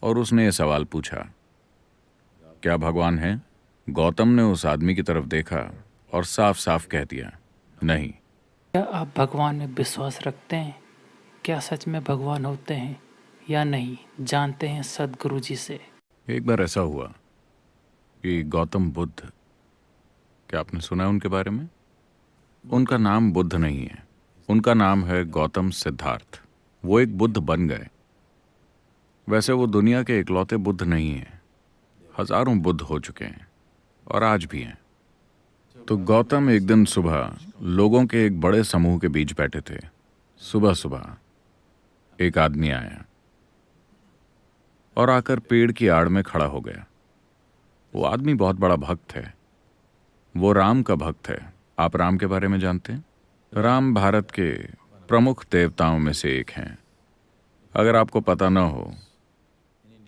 और उसने ये सवाल पूछा, क्या भगवान है? गौतम ने उस आदमी की तरफ देखा और साफ साफ कह दिया, नहीं। क्या आप भगवान में विश्वास रखते हैं? क्या सच में भगवान होते हैं या नहीं, जानते हैं सदगुरु जी से। एक बार ऐसा हुआ कि गौतम बुद्ध, क्या आपने सुना है उनके बारे में? उनका नाम बुद्ध नहीं है, उनका नाम है गौतम सिद्धार्थ। वो एक बुद्ध बन गए। वैसे वो दुनिया के इकलौते बुद्ध नहीं हैं, हजारों बुद्ध हो चुके हैं और आज भी हैं। तो गौतम एक दिन सुबह लोगों के एक बड़े समूह के बीच बैठे थे। सुबह सुबह एक आदमी आया और आकर पेड़ की आड़ में खड़ा हो गया। वो आदमी बहुत बड़ा भक्त है, वो राम का भक्त है। आप राम के बारे में जानते हैं? राम भारत के प्रमुख देवताओं में से एक हैं। अगर आपको पता न हो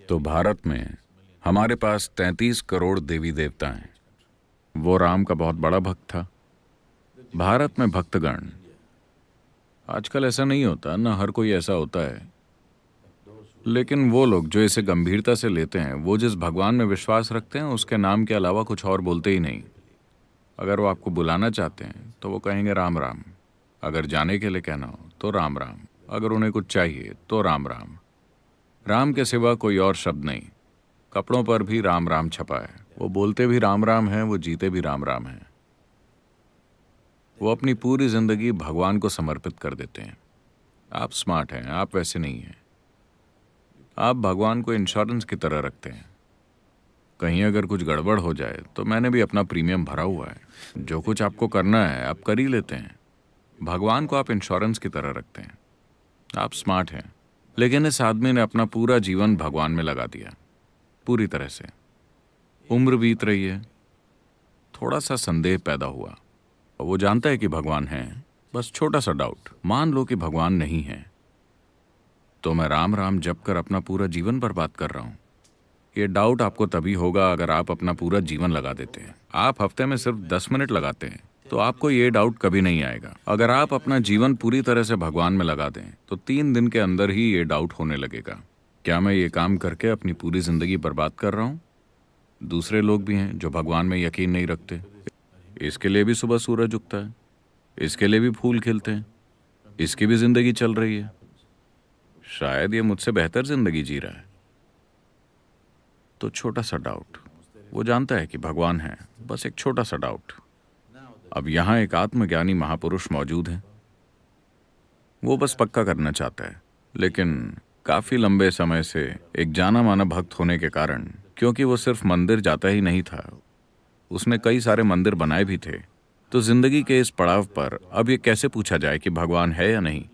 तो भारत में हमारे पास 33 करोड़ देवी देवता हैं। वो राम का बहुत बड़ा भक्त था। भारत में भक्तगण, आजकल ऐसा नहीं होता, ना हर कोई ऐसा होता है, लेकिन वो लोग जो इसे गंभीरता से लेते हैं, वो जिस भगवान में विश्वास रखते हैं, उसके नाम के अलावा कुछ और बोलते ही नहीं। अगर वो आपको बुलाना चाहते हैं तो वो कहेंगे राम राम। अगर जाने के लिए कहना हो तो राम राम। अगर उन्हें कुछ चाहिए तो राम राम। राम के सिवा कोई और शब्द नहीं। कपड़ों पर भी राम राम छपा है। वो बोलते भी राम राम हैं, वो जीते भी राम राम हैं। वो अपनी पूरी जिंदगी भगवान को समर्पित कर देते हैं। आप स्मार्ट हैं, आप वैसे नहीं हैं। आप भगवान को इंश्योरेंस की तरह रखते हैं। कहीं अगर कुछ गड़बड़ हो जाए तो मैंने भी अपना प्रीमियम भरा हुआ है। जो कुछ आपको करना है आप कर ही लेते हैं। भगवान को आप इंश्योरेंस की तरह रखते हैं। आप स्मार्ट हैं। लेकिन इस आदमी ने अपना पूरा जीवन भगवान में लगा दिया, पूरी तरह से। उम्र बीत रही है, थोड़ा सा संदेह पैदा हुआ। वो जानता है कि भगवान है, बस छोटा सा डाउट। मान लो कि भगवान नहीं है, तो मैं राम राम जप कर अपना पूरा जीवन बर्बाद कर रहा हूँ। ये डाउट आपको तभी होगा अगर आप अपना पूरा जीवन लगा देते हैं। आप हफ्ते में सिर्फ 10 मिनट लगाते हैं तो आपको ये डाउट कभी नहीं आएगा। अगर आप अपना जीवन पूरी तरह से भगवान में लगा दें तो 3 दिन के अंदर ही ये डाउट होने लगेगा, क्या मैं ये काम करके अपनी पूरी जिंदगी बर्बाद कर रहा हूँ? दूसरे लोग भी हैं जो भगवान में यकीन नहीं रखते। इसके लिए भी सुबह सूरज उगता है, इसके लिए भी फूल खिलते हैं, इसकी भी जिंदगी चल रही है। शायद ये मुझसे बेहतर जिंदगी जी रहा है। तो छोटा सा डाउट। वो जानता है कि भगवान है, बस एक छोटा सा डाउट। अब यहाँ एक आत्मज्ञानी महापुरुष मौजूद है। वो बस पक्का करना चाहता है, लेकिन काफी लंबे समय से एक जाना माना भक्त होने के कारण, क्योंकि वो सिर्फ मंदिर जाता ही नहीं था, उसने कई सारे मंदिर बनाए भी थे। तो जिंदगी के इस पड़ाव पर अब ये कैसे पूछा जाए कि भगवान है या नहीं?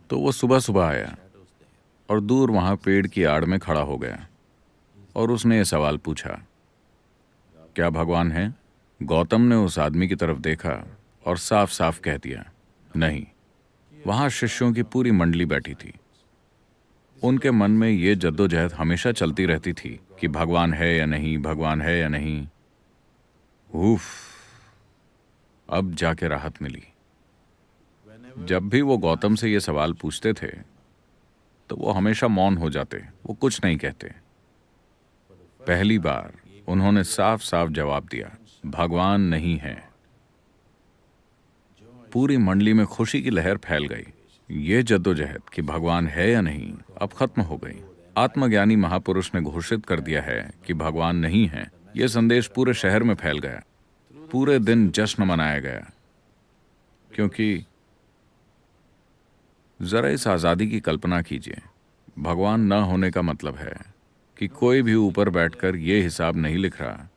तो वो सुबह सुबह आया और दूर वहां पेड़ की आड़ में खड़ा हो गया और उसने ये सवाल पूछा, क्या भगवान है? गौतम ने उस आदमी की तरफ देखा और साफ साफ कह दिया, नहीं। वहां शिष्यों की पूरी मंडली बैठी थी। उनके मन में ये जद्दोजहद हमेशा चलती रहती थी कि भगवान है या नहीं, भगवान है या नहीं। उफ, अब जाके राहत मिली। जब भी वो गौतम से ये सवाल पूछते थे तो वो हमेशा मौन हो जाते, वो कुछ नहीं कहते। पहली बार उन्होंने साफ साफ जवाब दिया, भगवान नहीं है। पूरी मंडली में खुशी की लहर फैल गई। ये जद्दोजहद कि भगवान है या नहीं अब खत्म हो गई। आत्मज्ञानी महापुरुष ने घोषित कर दिया है कि भगवान नहीं है। यह संदेश पूरे शहर में फैल गया। पूरे दिन जश्न मनाया गया, क्योंकि जरा इस आजादी की कल्पना कीजिए। भगवान न होने का मतलब है कि कोई भी ऊपर बैठकर ये हिसाब नहीं लिख रहा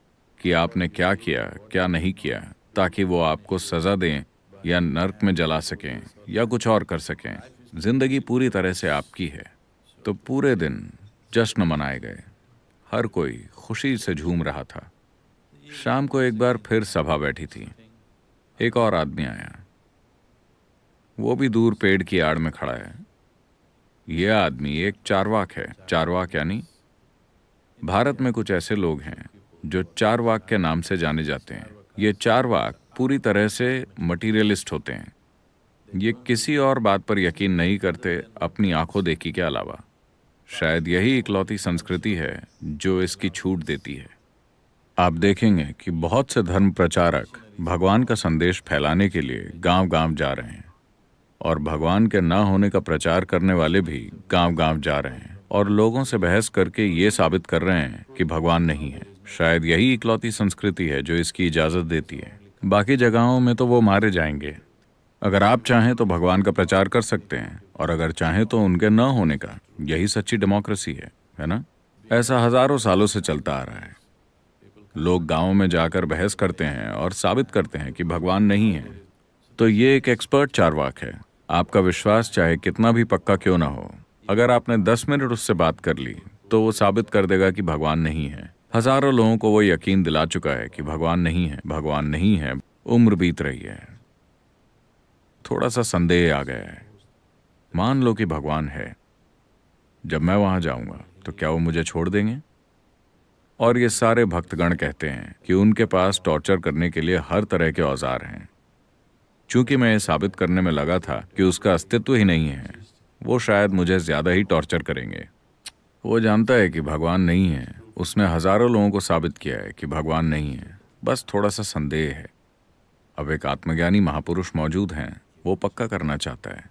कि आपने क्या किया क्या नहीं किया, ताकि वो आपको सजा दें या नर्क में जला सकें या कुछ और कर सकें। जिंदगी पूरी तरह से आपकी है। तो पूरे दिन जश्न मनाए गए, हर कोई खुशी से झूम रहा था। शाम को एक बार फिर सभा बैठी थी। एक और आदमी आया, वो भी दूर पेड़ की आड़ में खड़ा है। यह आदमी एक चारवाक है। चारवाक यानी भारत में कुछ ऐसे लोग हैं जो चारवाक के नाम से जाने जाते हैं। ये चारवाक पूरी तरह से मटीरियलिस्ट होते हैं। ये किसी और बात पर यकीन नहीं करते अपनी आंखों देखी के अलावा। शायद यही इकलौती संस्कृति है जो इसकी छूट देती है। आप देखेंगे कि बहुत से धर्म प्रचारक भगवान का संदेश फैलाने के लिए गांव-गांव जा रहे हैं, और भगवान के न होने का प्रचार करने वाले भी गांव-गांव जा रहे हैं और लोगों से बहस करके ये साबित कर रहे हैं कि भगवान नहीं है। शायद यही इकलौती संस्कृति है जो इसकी इजाज़त देती है। बाकी जगहों में तो वो मारे जाएंगे। अगर आप चाहें तो भगवान का प्रचार कर सकते हैं, और अगर चाहें तो उनके न होने का। यही सच्ची डेमोक्रेसी है ना? ऐसा हजारों सालों से चलता आ रहा है। लोग गांवों में जाकर बहस करते हैं और साबित करते हैं कि भगवान नहीं है। तो ये एक एक्सपर्ट चार्वाक है। आपका विश्वास चाहे कितना भी पक्का क्यों ना हो, अगर आपने 10 मिनट उससे बात कर ली तो वो साबित कर देगा कि भगवान नहीं है। हजारों लोगों को वो यकीन दिला चुका है कि भगवान नहीं है, भगवान नहीं है। उम्र बीत रही है, थोड़ा सा संदेह आ गया है। मान लो कि भगवान है। जब मैं वहां जाऊंगा तो क्या वो मुझे छोड़ देंगे? और ये सारे भक्तगण कहते हैं कि उनके पास टॉर्चर करने के लिए हर तरह के औजार हैं। चूंकि मैं ये साबित करने में लगा था कि उसका अस्तित्व ही नहीं है, वो शायद मुझे ज्यादा ही टॉर्चर करेंगे। वो जानता है कि भगवान नहीं है। उसने हजारों लोगों को साबित किया है कि भगवान नहीं है, बस थोड़ा सा संदेह है। अब एक आत्मज्ञानी महापुरुष मौजूद हैं, वो पक्का करना चाहता है।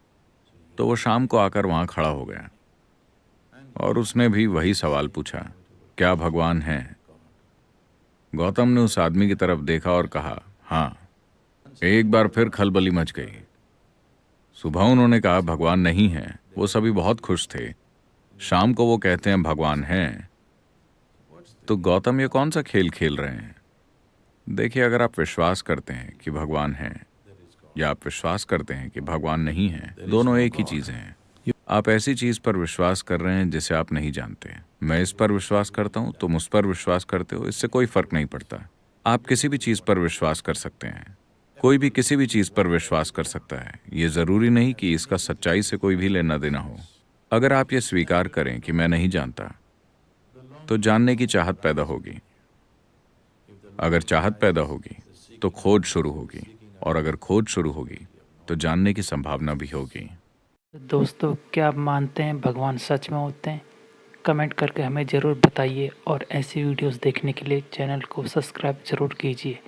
तो वो शाम को आकर वहां खड़ा हो गया और उसने भी वही सवाल पूछा, क्या भगवान है? गौतम ने उस आदमी की तरफ देखा और कहा, हाँ। एक बार फिर खलबली मच गई। सुबह उन्होंने कहा भगवान नहीं है। वो सभी बहुत खुश थे। शाम को वो कहते हैं भगवान है। तो गौतम ये कौन सा खेल खेल रहे हैं? देखिए, अगर आप विश्वास करते हैं कि भगवान है या आप विश्वास करते हैं कि भगवान नहीं है, दोनों एक ही चीजें हैं। आप ऐसी चीज पर विश्वास कर रहे हैं जिसे आप नहीं जानते। मैं इस पर विश्वास करता हूं, तुम उस पर विश्वास करते हो, इससे कोई फर्क नहीं पड़ता। आप किसी भी चीज पर विश्वास कर सकते हैं। कोई भी किसी भी चीज पर विश्वास कर सकता है। ये जरूरी नहीं कि इसका सच्चाई से कोई भी लेना देना हो। अगर आप ये स्वीकार करें कि मैं नहीं जानता, तो जानने की चाहत पैदा होगी। अगर चाहत पैदा होगी तो खोज शुरू होगी, और अगर खोज शुरू होगी तो जानने की संभावना भी होगी। दोस्तों, क्या आप मानते हैं भगवान सच में होते हैं? कमेंट करके हमें ज़रूर बताइए, और ऐसी वीडियोस देखने के लिए चैनल को सब्सक्राइब ज़रूर कीजिए।